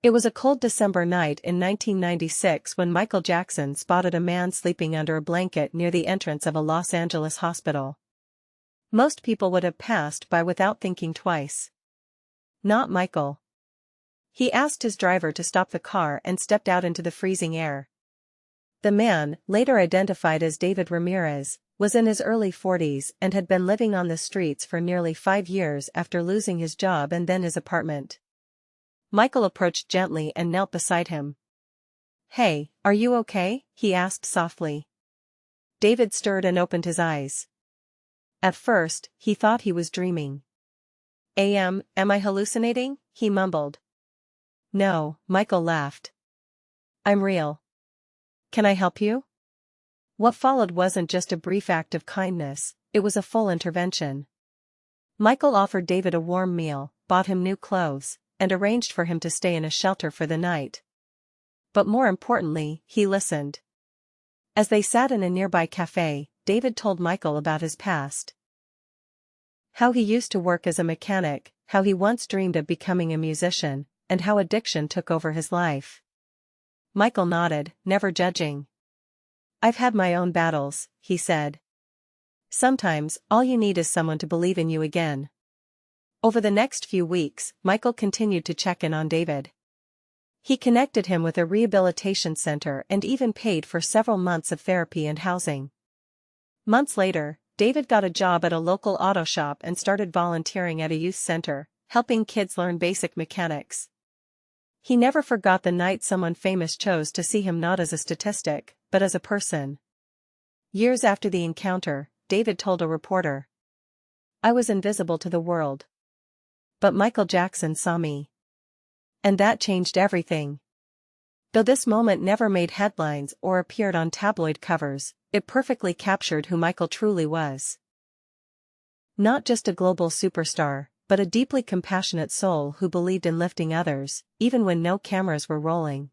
It was a cold December night in 1996 when Michael Jackson spotted a man sleeping under a blanket near the entrance of a Los Angeles hospital. Most people would have passed by without thinking twice. Not Michael. He asked his driver to stop the car and stepped out into the freezing air. The man, later identified as David Ramirez, was in his early 40s and had been living on the streets for nearly 5 years after losing his job and then his apartment. Michael approached gently and knelt beside him. "Hey, are you okay?" he asked softly. David stirred and opened his eyes. At first, he thought he was dreaming. Am I hallucinating?" he mumbled. "No," Michael laughed. "I'm real. Can I help you?" What followed wasn't just a brief act of kindness, it was a full intervention. Michael offered David a warm meal, bought him new clothes, and arranged for him to stay in a shelter for the night. But more importantly, he listened. As they sat in a nearby cafe, David told Michael about his past. How he used to work as a mechanic, how he once dreamed of becoming a musician, and how addiction took over his life. Michael nodded, never judging. "I've had my own battles," he said. "Sometimes, all you need is someone to believe in you again." Over the next few weeks, Michael continued to check in on David. He connected him with a rehabilitation center and even paid for several months of therapy and housing. Months later, David got a job at a local auto shop and started volunteering at a youth center, helping kids learn basic mechanics. He never forgot the night someone famous chose to see him not as a statistic, but as a person. Years after the encounter, David told a reporter, "I was invisible to the world. But Michael Jackson saw me. And that changed everything." Though this moment never made headlines or appeared on tabloid covers, it perfectly captured who Michael truly was. Not just a global superstar, but a deeply compassionate soul who believed in lifting others, even when no cameras were rolling.